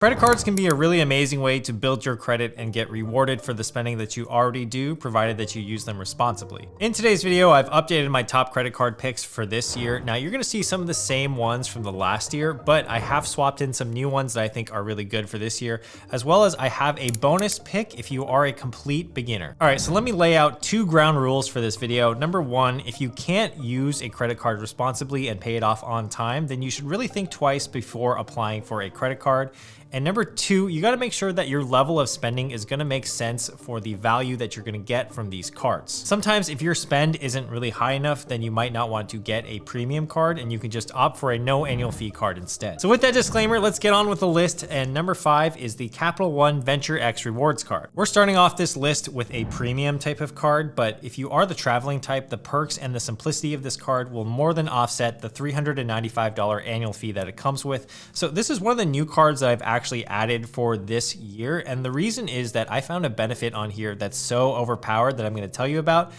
Credit cards can be a really amazing way to build your credit and get rewarded for the spending that you already do, provided that you use them responsibly. In today's video, I've updated my top credit card picks for this year. Now you're gonna see some of the same ones from the last year, but I have swapped in some new ones that I think are really good for this year, as well as I have a bonus pick if you are a complete beginner. All right, so let me lay out two ground rules for this video. Number one, if you can't use a credit card responsibly and pay it off on time, then you should really think twice before applying for a credit card. And number two, you gotta make sure that your level of spending is gonna make sense for the value that you're gonna get from these cards. Sometimes if your spend isn't really high enough, then you might not want to get a premium card and you can just opt for a no annual fee card instead. So with that disclaimer, let's get on with the list. And number 5 is the Capital One Venture X Rewards card. We're starting off this list with a premium type of card, but if you are the traveling type, the perks and the simplicity of this card will more than offset the $395 annual fee that it comes with. So this is one of the new cards that I've actually added for this year. And the reason is that I found a benefit on here that's so overpowered that I'm going to tell you about.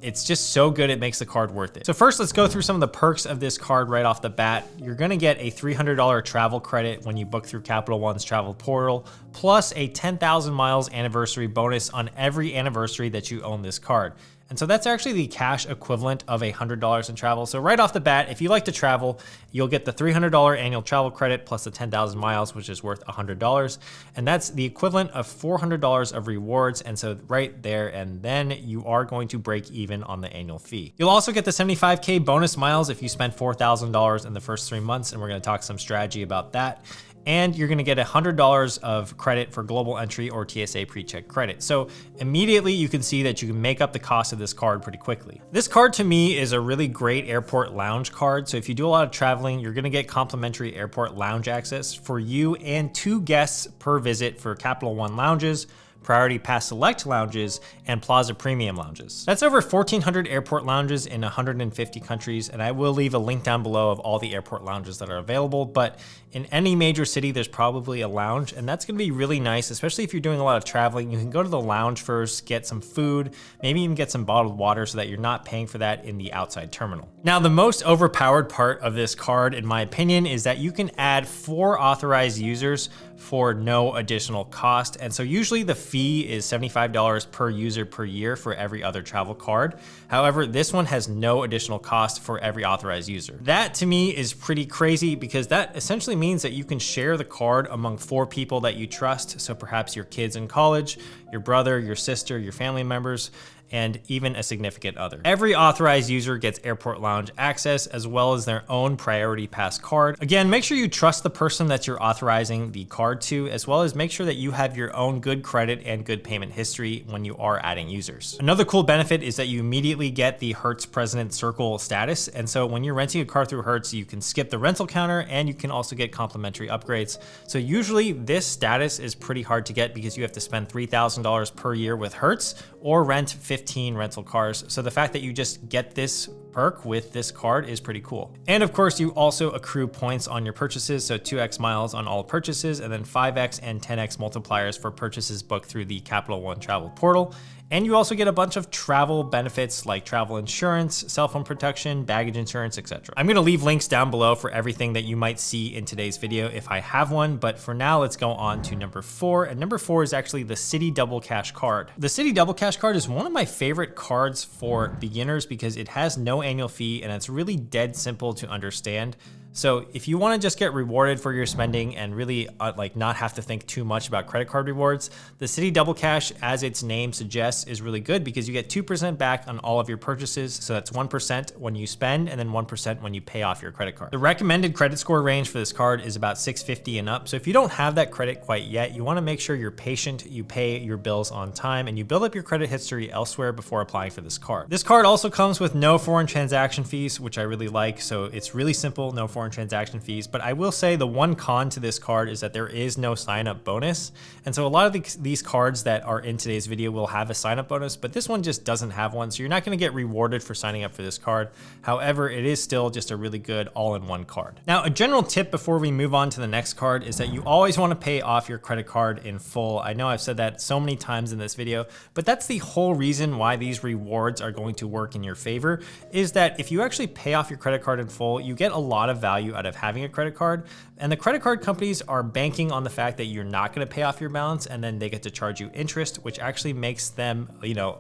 It's just so good, it makes the card worth it. So first, let's go through some of the perks of this card right off the bat. You're gonna get a $300 travel credit when you book through Capital One's travel portal, plus a 10,000 miles anniversary bonus on every anniversary that you own this card. And so that's actually the cash equivalent of $100 in travel. So right off the bat, if you like to travel, you'll get the $300 annual travel credit plus the 10,000 miles, which is worth $100. And that's the equivalent of $400 of rewards. And so right there, and then you are going to break even on the annual fee. You'll also get the 75K bonus miles if you spend $4,000 in the first 3 months. And we're gonna talk some strategy about that. And you're gonna get $100 of credit for global entry or TSA pre-check credit. So immediately you can see that you can make up the cost of this card pretty quickly. This card to me is a really great airport lounge card. So if you do a lot of traveling, you're gonna get complimentary airport lounge access for you and 2 guests per visit for Capital One lounges, Priority Pass Select lounges, and Plaza Premium lounges. That's over 1,400 airport lounges in 150 countries, and I will leave a link down below of all the airport lounges that are available, but in any major city, there's probably a lounge, and that's gonna be really nice, especially if you're doing a lot of traveling. You can go to the lounge first, get some food, maybe even get some bottled water so that you're not paying for that in the outside terminal. Now, the most overpowered part of this card, in my opinion, is that you can add 4 authorized users for no additional cost. And so usually the fee is $75 per user per year for every other travel card. However, this one has no additional cost for every authorized user. That to me is pretty crazy because that essentially means that you can share the card among 4 people that you trust. So perhaps your kids in college, your brother, your sister, your family members, and even a significant other. Every authorized user gets airport lounge access as well as their own priority pass card. Again, make sure you trust the person that you're authorizing the card to, as well as make sure that you have your own good credit and good payment history when you are adding users. Another cool benefit is that you immediately get the Hertz President Circle status. And so when you're renting a car through Hertz, you can skip the rental counter and you can also get complimentary upgrades. So usually this status is pretty hard to get because you have to spend $3,000 per year with Hertz or rent 15 rental cars. So the fact that you just get this perk with this card is pretty cool. And of course, you also accrue points on your purchases. So 2x miles on all purchases and then 5x and 10x multipliers for purchases booked through the Capital One travel portal. And you also get a bunch of travel benefits like travel insurance, cell phone protection, baggage insurance, etc. I'm gonna leave links down below for everything that you might see in today's video if I have one, but for now, let's go on to number 4. And number 4 is actually the Citi DoubleCash card. The Citi DoubleCash card is one of my favorite cards for beginners because it has no annual fee and it's really dead simple to understand. So if you want to just get rewarded for your spending and really like not have to think too much about credit card rewards, the Citi DoubleCash, as its name suggests, is really good because you get 2% back on all of your purchases. So that's 1% when you spend and then 1% when you pay off your credit card. The recommended credit score range for this card is about 650 and up. So if you don't have that credit quite yet, you want to make sure you're patient, you pay your bills on time, and you build up your credit history elsewhere before applying for this card. This card also comes with no foreign transaction fees, which I really like. So it's really simple, no foreign transaction fees. But I will say the one con to this card is that there is no sign-up bonus. And so a lot of these cards that are in today's video will have a sign-up bonus, but this one just doesn't have one. So you're not going to get rewarded for signing up for this card. However, it is still just a really good all-in-one card. Now, a general tip before we move on to the next card is that you always want to pay off your credit card in full. I know I've said that so many times in this video, but that's the whole reason why these rewards are going to work in your favor, is that if you actually pay off your credit card in full, you get a lot of value value out of having a credit card. And the credit card companies are banking on the fact that you're not going to pay off your balance, and then they get to charge you interest, which actually makes them,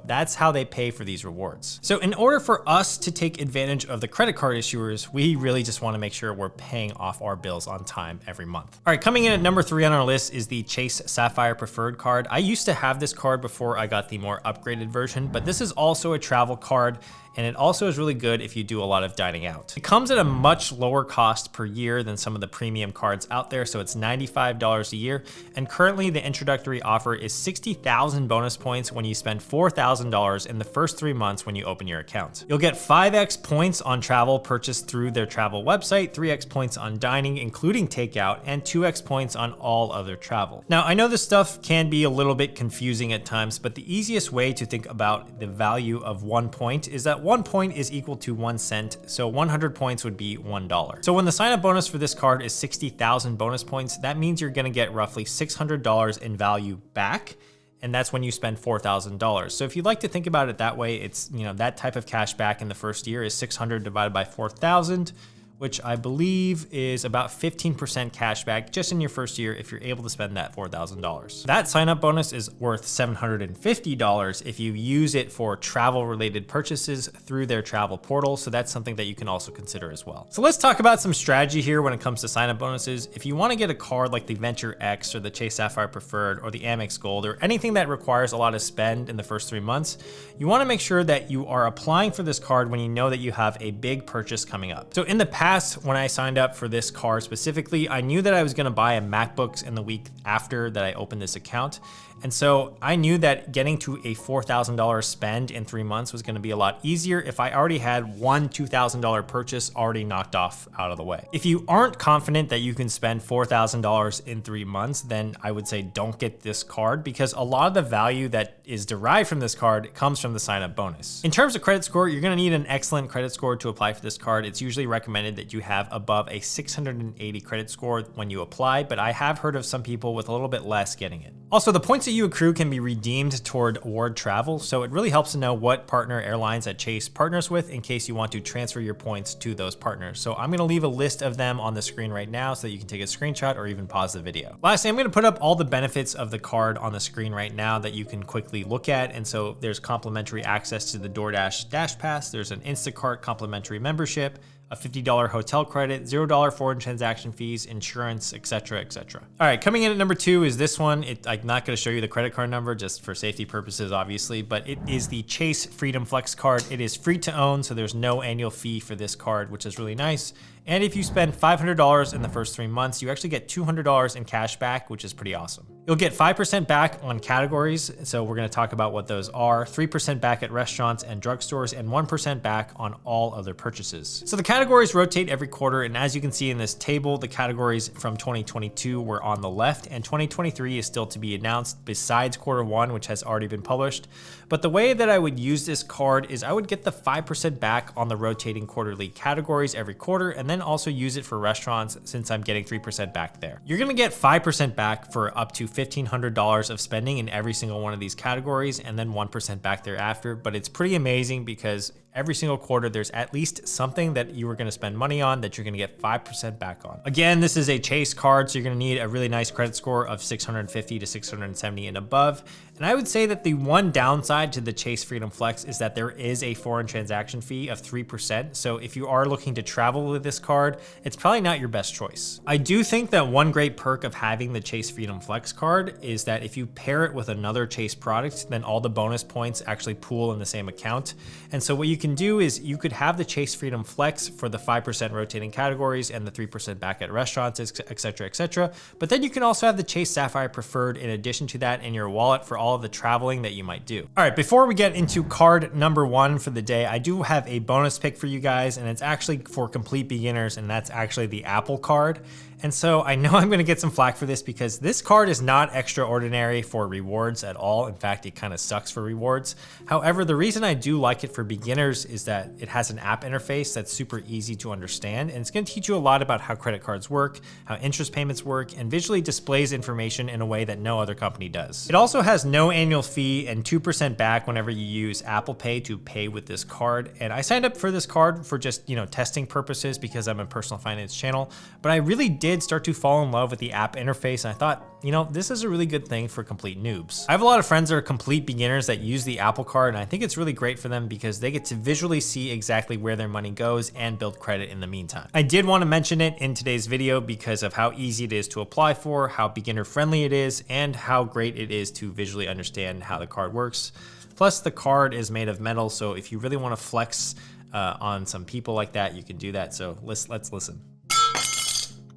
that's how they pay for these rewards. So in order for us to take advantage of the credit card issuers, we really just want to make sure we're paying off our bills on time every month. All right, coming in at number 3 on our list is the Chase Sapphire Preferred card. I used to have this card before I got the more upgraded version, but this is also a travel card, and it also is really good if you do a lot of dining out. It comes at a much lower cost per year than some of the premium cards out there, so it's $95 a year, and currently the introductory offer is 60,000 bonus points when you spend $4,000 in the first 3 months when you open your account. You'll get 5x points on travel purchased through their travel website, 3x points on dining, including takeout, and 2x points on all other travel. Now, I know this stuff can be a little bit confusing at times, but the easiest way to think about the value of 1 point is that 1 point is equal to 1 cent, so 100 points would be $1. So when the sign-up bonus for this card is 60,000 bonus points, that means you're gonna get roughly $600 in value back, and that's when you spend $4,000. So if you'd like to think about it that way, it's, that type of cash back in the first year is 600 divided by 4,000, which I believe is about 15% cash back just in your first year if you're able to spend that $4,000. That sign-up bonus is worth $750 if you use it for travel-related purchases through their travel portal, so that's something that you can also consider as well. So let's talk about some strategy here when it comes to sign-up bonuses. If you want to get a card like the Venture X or the Chase Sapphire Preferred or the Amex Gold or anything that requires a lot of spend in the first 3 months, you want to make sure that you are applying for this card when you know that you have a big purchase coming up. So in the past, when I signed up for this card specifically, I knew that I was going to buy a MacBook in the week after that I opened this account. And so I knew that getting to a $4,000 spend in 3 months was going to be a lot easier if I already had one $2,000 purchase already knocked off out of the way. If you aren't confident that you can spend $4,000 in 3 months, then I would say don't get this card, because a lot of the value that is derived from this card comes from the sign-up bonus. In terms of credit score, you're going to need an excellent credit score to apply for this card. It's usually recommended that you have above a 680 credit score when you apply, but I have heard of some people with a little bit less getting it. Also, the points that you accrue can be redeemed toward award travel, so it really helps to know what partner airlines that Chase partners with in case you want to transfer your points to those partners. So I'm gonna leave a list of them on the screen right now so that you can take a screenshot or even pause the video. Lastly, I'm gonna put up all the benefits of the card on the screen right now that you can quickly look at. And so there's complimentary access to the DoorDash Dash Pass, there's an Instacart complimentary membership, a $50 hotel credit, $0 foreign transaction fees, insurance, etc., etc. All right, coming in at number 2 is this one. I'm not going to show you the credit card number just for safety purposes, obviously, but it is the Chase Freedom Flex card. It is free to own, so there's no annual fee for this card, which is really nice. And if you spend $500 in the first 3 months, you actually get $200 in cash back, which is pretty awesome. You'll get 5% back on categories, so we're going to talk about what those are, 3% back at restaurants and drugstores, and 1% back on all other purchases. So the categories rotate every quarter, and as you can see in this table, the categories from 2022 were on the left, and 2023 is still to be announced besides Q1, which has already been published. But the way that I would use this card is I would get the 5% back on the rotating quarterly categories every quarter, and then also use it for restaurants since I'm getting 3% back there. You're gonna get 5% back for up to $1,500 of spending in every single one of these categories, and then 1% back thereafter. But it's pretty amazing because every single quarter, there's at least something that you were gonna spend money on that you're gonna get 5% back on. Again, this is a Chase card, so you're gonna need a really nice credit score of 650 to 670 and above. And I would say that the one downside to the Chase Freedom Flex is that there is a foreign transaction fee of 3%. So if you are looking to travel with this card, it's probably not your best choice. I do think that one great perk of having the Chase Freedom Flex card is that if you pair it with another Chase product, then all the bonus points actually pool in the same account. And so what you can do is you could have the Chase Freedom Flex for the 5% rotating categories and the 3% back at restaurants, etc., etc. But then you can also have the Chase Sapphire Preferred in addition to that in your wallet for all of the traveling that you might do. All right, before we get into card number 1 for the day, I do have a bonus pick for you guys, and it's actually for complete beginners, and that's actually the Apple card. And so I know I'm gonna get some flack for this because this card is not extraordinary for rewards at all. In fact, it kind of sucks for rewards. However, the reason I do like it for beginners is that it has an app interface that's super easy to understand, and it's gonna teach you a lot about how credit cards work, how interest payments work, and visually displays information in a way that no other company does. It also has no annual fee and 2% back whenever you use Apple Pay to pay with this card. And I signed up for this card for just, testing purposes because I'm a personal finance channel, but I really did start to fall in love with the app interface, and I thought, this is a really good thing for complete noobs. I have a lot of friends that are complete beginners that use the Apple Card, and I think it's really great for them because they get to visually see exactly where their money goes and build credit in the meantime. I did want to mention it in today's video because of how easy it is to apply for, how beginner friendly it is, and how great it is to visually understand how the card works. Plus, the card is made of metal, so if you really want to flex on some people like that, you can do that. So let's listen.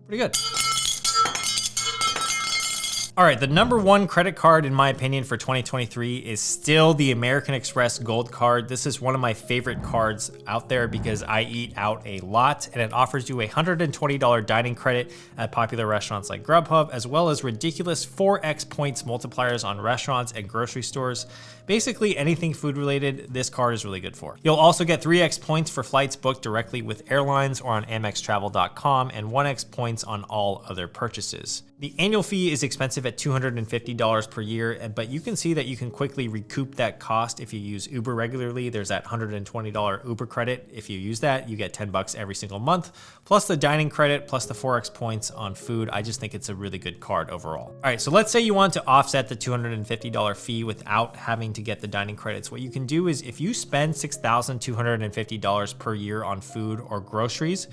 Pretty good. All right, the number one credit card in my opinion for 2023 is still the American Express Gold Card. This is one of my favorite cards out there because I eat out a lot, and it offers you a $120 dining credit at popular restaurants like Grubhub, as well as ridiculous 4x points multipliers on restaurants and grocery stores. Basically anything food related, this card is really good for. You'll also get 3x points for flights booked directly with airlines or on AmexTravel.com, and 1x points on all other purchases. The annual fee is expensive at $250 per year, but you can see that you can quickly recoup that cost if you use Uber regularly. There's that $120 Uber credit. If you use that, you get 10 bucks every single month, plus the dining credit, plus the 4x points on food. I just think it's a really good card overall. All right, so let's say you want to offset the $250 fee without having to get the dining credits. What you can do is if you spend $6,250 per year on food or groceries,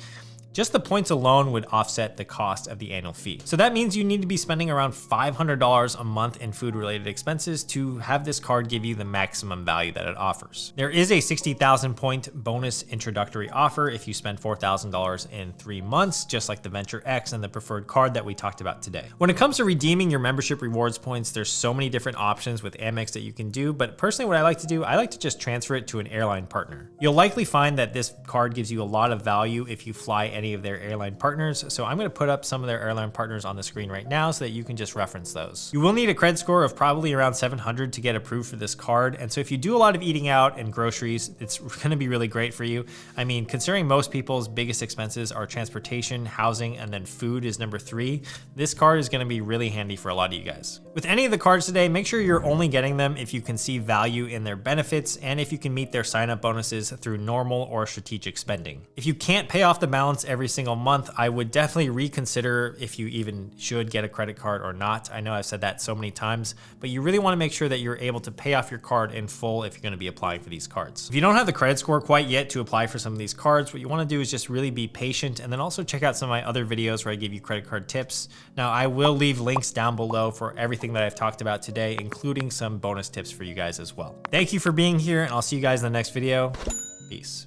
just the points alone would offset the cost of the annual fee. So that means you need to be spending around $500 a month in food related expenses to have this card give you the maximum value that it offers. There is a 60,000 point bonus introductory offer if you spend $4,000 in 3 months, just like the Venture X and the preferred card that we talked about today. When it comes to redeeming your membership rewards points, there's so many different options with Amex that you can do, but personally what I like to do, I like to just transfer it to an airline partner. You'll likely find that this card gives you a lot of value if you fly any of their airline partners. So I'm going to put up some of their airline partners on the screen right now so that you can just reference those. You will need a credit score of probably around 700 to get approved for this card. And so if you do a lot of eating out and groceries, it's going to be really great for you. I mean, considering most people's biggest expenses are transportation, housing, and then food is number 3, this card is going to be really handy for a lot of you guys. With any of the cards today, make sure you're only getting them if you can see value in their benefits and if you can meet their sign-up bonuses through normal or strategic spending. If you can't pay off the balance every single month, I would definitely reconsider if you even should get a credit card or not. I know I've said that so many times, but you really want to make sure that you're able to pay off your card in full if you're going to be applying for these cards. If you don't have the credit score quite yet to apply for some of these cards, what you want to do is just really be patient, and then also check out some of my other videos where I give you credit card tips. Now, I will leave links down below for everything that I've talked about today, including some bonus tips for you guys as well. Thank you for being here, and I'll see you guys in the next video. Peace.